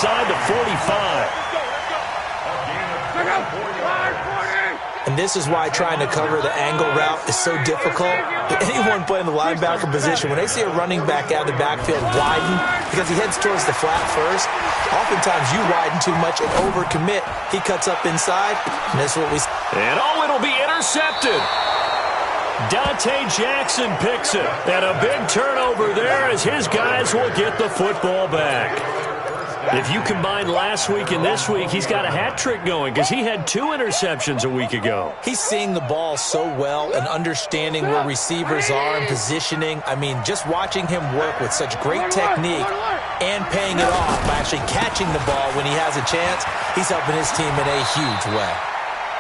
inside the 45. And this is why trying to cover the angle route is so difficult. Anyone playing the linebacker position, when they see a running back out of the backfield widen, because he heads towards the flat first, oftentimes you widen too much and overcommit. He cuts up inside, and that's what we see. And it'll be intercepted. Dante Jackson picks it. And a big turnover there as his guys will get the football back. If you combine last week and this week, he's got a hat trick going because he had 2 interceptions a week ago. He's seeing the ball so well and understanding where receivers are and positioning. I mean, just watching him work with such great technique and paying it off by actually catching the ball when he has a chance, he's helping his team in a huge way.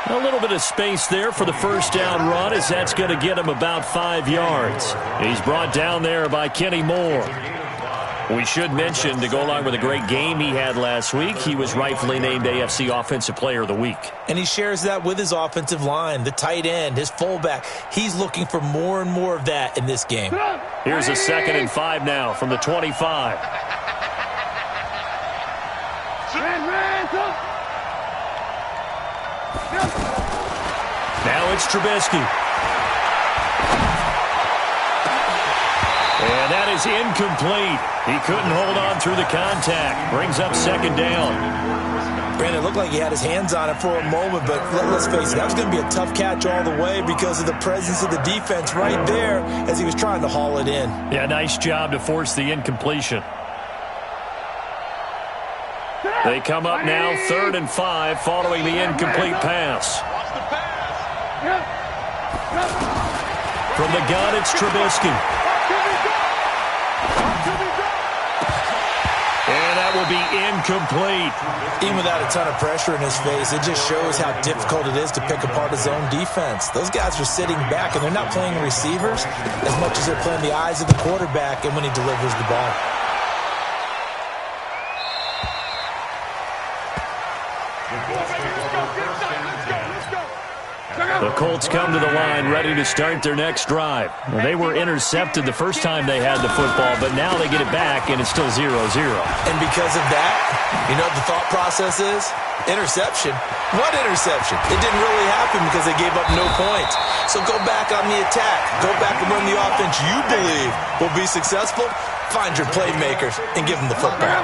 A little bit of space there for the first down run as that's going to get him about 5 yards. He's brought down there by Kenny Moore. We should mention, to go along with a great game he had last week, he was rightfully named AFC Offensive Player of the Week. And he shares that with his offensive line, the tight end, his fullback. He's looking for more and more of that in this game. Here's a 2nd and 5 now from the 25. Now it's Trubisky. And that is incomplete. He couldn't hold on through the contact. Brings up 2nd down. Brandon, it looked like he had his hands on it for a moment, but let's face it, that was going to be a tough catch all the way because of the presence of the defense right there as he was trying to haul it in. Yeah, nice job to force the incompletion. They come up now 3rd and 5 following the incomplete pass. From the gun, it's Trubisky. And that will be incomplete. Even without a ton of pressure in his face, it just shows how difficult it is to pick apart his own defense. Those guys are sitting back, and they're not playing receivers as much as they're playing the eyes of the quarterback and when he delivers the ball. The Colts come to the line ready to start their next drive. Well, they were intercepted the first time they had the football, but now they get it back, and it's still 0-0. And because of that, you know what the thought process is? Interception. What interception? It didn't really happen because they gave up no points. So go back on the attack. Go back and run the offense you believe will be successful. Find your playmakers and give them the football.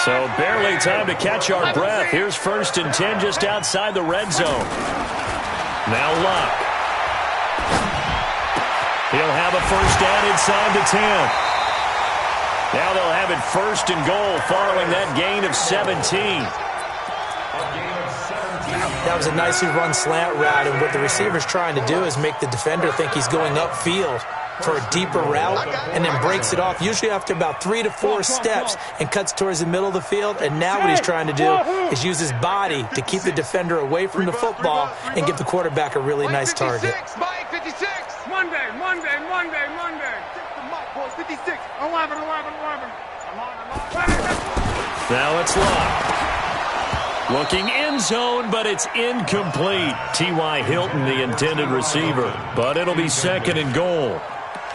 So barely time to catch our breath. Here's 1st and 10 just outside the red zone. Now Luck. He'll have a 1st down inside the 10. Now they'll have it 1st and goal following that gain of 17. That was a nicely run slant route, and what the receiver's trying to do is make the defender think he's going upfield for a deeper route and then breaks it off, usually after about 3 to 4 steps, and cuts towards the middle of the field. And now what he's trying to do is use his body to keep the defender away from the football and give the quarterback a really nice target. Mike 56. Monday. 56. 11. Now it's Luck. Looking end zone, but it's incomplete. T.Y. Hilton, the intended receiver. But it'll be 2nd and goal.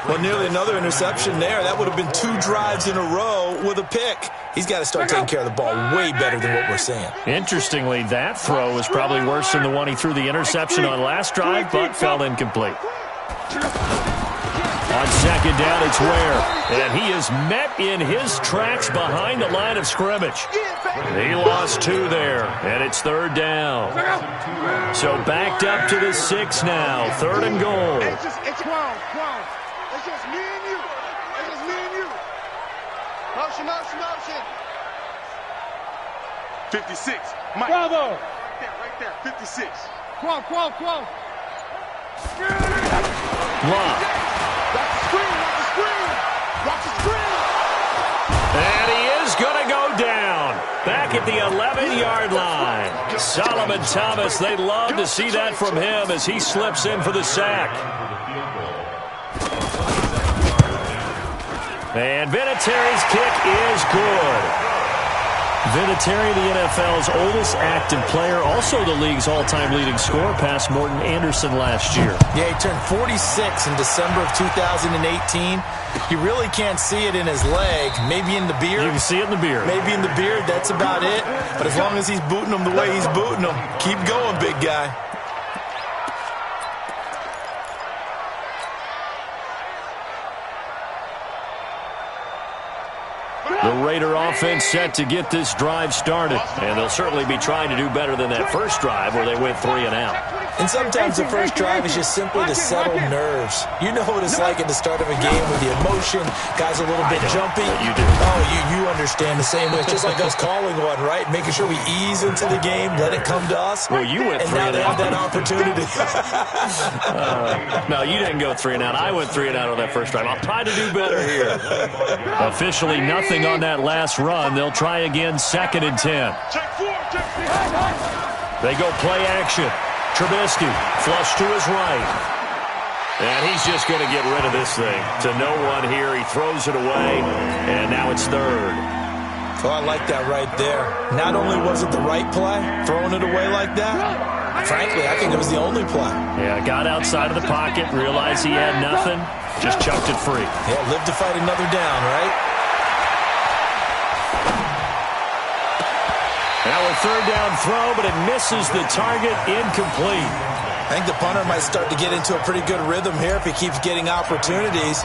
Well, nearly another interception there. That would have been 2 drives in a row with a pick. He's got to start taking care of the ball way better than what we're seeing. Interestingly, that throw was probably worse than the one he threw the interception on last drive, but fell incomplete. On 2nd down, it's Ware. And he is met in his tracks behind the line of scrimmage. He lost 2 there, and it's 3rd down. So backed up to the 6 now. 3rd and goal. It's 12. It's just me and you. Motion. 56. Mike. Bravo. Right there. 56. 12. Lock. Watch the screen. And he is going to go down. Back at the 11-yard line. Solomon Thomas, they love to see that from him as he slips in for the sack. And Vinatieri's kick is good. Vinatieri, the NFL's oldest active player, also the league's all-time leading scorer, past Morton Anderson last year. Yeah, he turned 46 in December of 2018. You really can't see it in his leg. Maybe in the beard. You can see it in the beard. Maybe in the beard. That's about it. But as long as he's booting them the way he's booting them, keep going, big guy. The Raider offense set to get this drive started. And they'll certainly be trying to do better than that first drive where they went 3 and out. And sometimes the first drive is just simply to settle nerves. You know what it's like at the start of a game with the emotion. Guys a little bit jumpy. You do. Oh, you understand the same way. It's just like us calling one, right? Making sure we ease into the game, let it come to us. Well, you went 3 and and now they out. have that opportunity. No, you didn't go 3 and out. I went 3 and out on that first drive. I'll try to do better here. Officially nothing on that last run. They'll try again, 2nd and 10. They go play action. Trubisky, flush to his right. And he's just going to get rid of this thing. To no one here. He throws it away, and now it's 3rd. Oh, I like that right there. Not only was it the right play, throwing it away like that, frankly, I think it was the only play. Yeah, got outside of the pocket, realized he had nothing, just chucked it free. Yeah, live to fight another down, right? Now a 3rd down throw, but it misses the target, incomplete. I think the punter might start to get into a pretty good rhythm here if he keeps getting opportunities.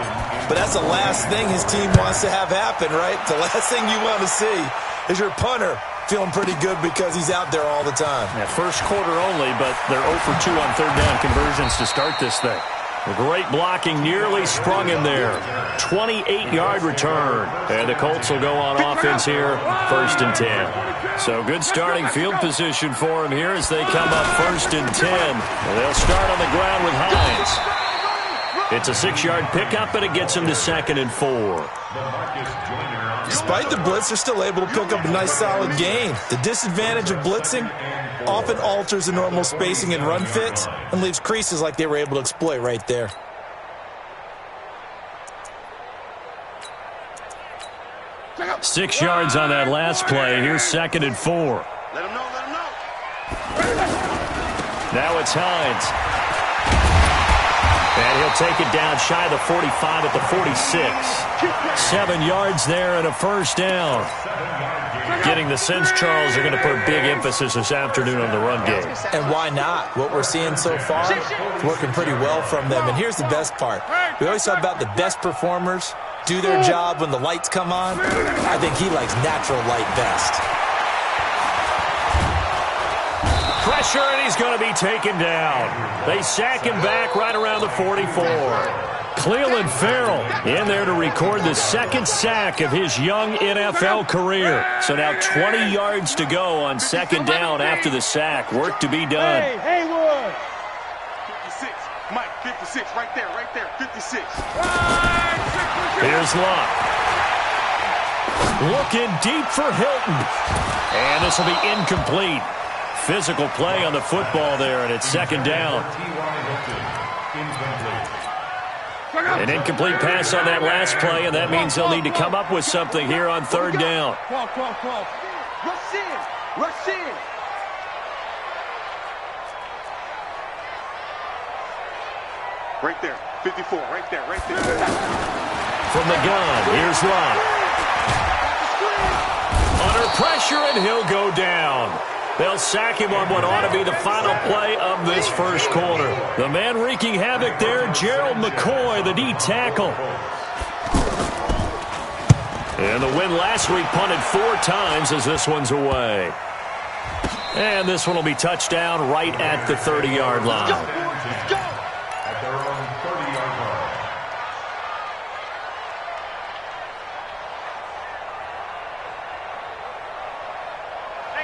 But that's the last thing his team wants to have happen, right? The last thing you want to see is your punter feeling pretty good because he's out there all the time. Yeah, first quarter only, but they're 0 for 2 on 3rd down conversions to start this thing. The great blocking nearly sprung him there. 28-yard return. And the Colts will go on offense here, 1st and 10. So good starting field position for him here as they come up 1st and 10. And they'll start on the ground with Hines. It's a 6-yard pickup, and it gets him to 2nd and 4. Despite the blitz, they're still able to pick up a nice solid gain. The disadvantage of blitzing often alters the normal spacing and run fits and leaves creases like they were able to exploit right there. Six yards on that last play. Here's 2nd and 4. Let him know, let him know. Now it's Hines. And he'll take it down shy of the 45 at the 46. 7 yards there and a 1st down. Getting the sense, Charles, are going to put big emphasis this afternoon on the run game. And why not? What we're seeing so far is working pretty well from them. And here's the best part. We always talk about the best performers do their job when the lights come on. I think he likes natural light best. Pressure, and he's going to be taken down. They sack him back right around the 44. Cleveland Farrell in there to record the 2nd sack of his young NFL career. So now 20 yards to go on 2nd down after the sack. Work to be done. Hey, Haywood. 56. Mike, 56. Right there, 56. Here's Luck. Looking deep for Hilton. And this will be incomplete. Physical play on the football there, and it's 2nd down. An incomplete pass on that last play, and that means they'll need to come up with something here on 3rd down. Rush in. Rush in. Right there. 54. Right there. From the gun, here's Luck. Under pressure, and he'll go down. They'll sack him on what ought to be the final play of this first quarter. The man wreaking havoc there, Gerald McCoy, the D tackle. And the win last week punted 4 times as this one's away. And this one will be touchdown right at the 30-yard line. Let's go.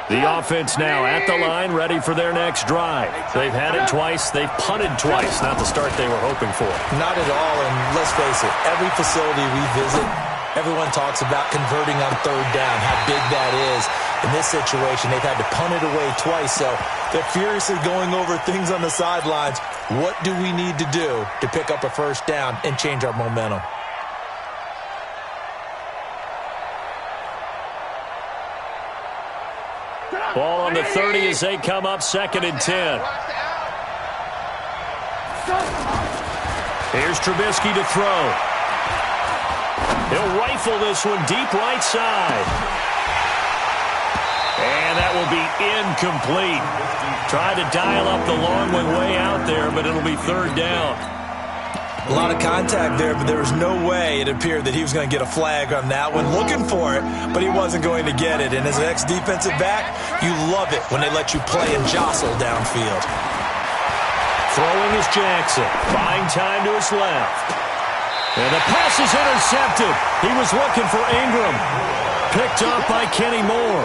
The offense now at the line, ready for their next drive. They've had it twice. They've punted twice. Not the start they were hoping for. Not at all, and let's face it, every facility we visit, everyone talks about converting on 3rd down, how big that is. In this situation, they've had to punt it away twice, so they're furiously going over things on the sidelines. What do we need to do to pick up a 1st down and change our momentum? Ball on the 30 as they come up 2nd and 10. Here's Trubisky to throw. He'll rifle this one deep right side. And that will be incomplete. Tried to dial up the long one way out there, but it'll be 3rd down. A lot of contact there, but there was no way it appeared that he was going to get a flag on that one. Looking for it, but he wasn't going to get it. And as an ex-defensive back, you love it when they let you play and jostle downfield. Throwing is Jackson. Buying time to his left. And the pass is intercepted. He was looking for Ingram. Picked up by Kenny Moore.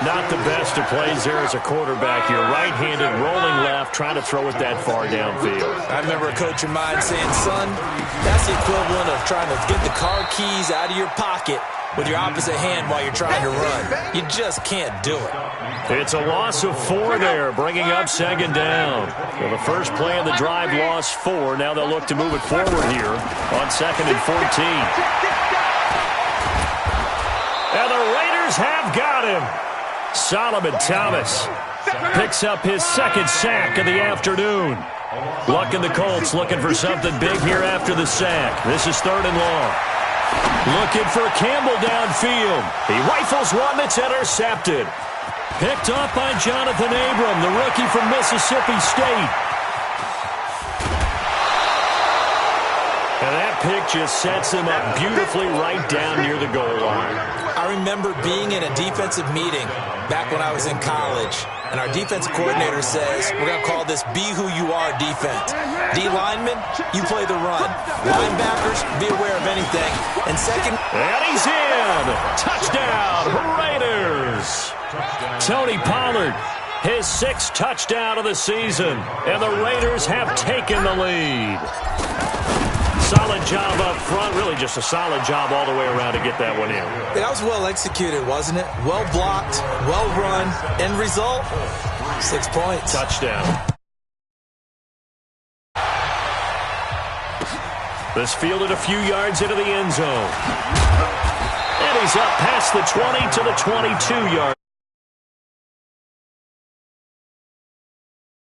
Not the best of plays there as a quarterback. You're right-handed, rolling left, trying to throw it that far downfield. I remember a coach of mine saying, son, that's the equivalent of trying to get the car keys out of your pocket with your opposite hand while you're trying to run. You just can't do it. It's a loss of 4 there, bringing up 2nd down. Well, the first play of the drive lost 4. Now they'll look to move it forward here on 2nd and 14. And the Raiders have got him. Solomon Thomas picks up his 2nd sack of the afternoon. Luck and the Colts looking for something big here after the sack. This is 3rd and long. Looking for Campbell downfield. He rifles one that's intercepted. Picked up by Jonathan Abram, the rookie from Mississippi State. And that pick just sets him up beautifully right down near the goal line. I remember being in a defensive meeting back when I was in college, and our defensive coordinator says, we're going to call this be who you are defense. D linemen, you play the run. Linebackers, be aware of anything. And second... And he's in! Touchdown, Raiders! Tony Pollard, his 6th touchdown of the season, and the Raiders have taken the lead. Solid job up front, really just a solid job all the way around to get that one in. That was well executed, wasn't it? Well blocked, well run. End result, 6 points. Touchdown. This fielded a few yards into the end zone. And he's up past the 20 to the 22-yard.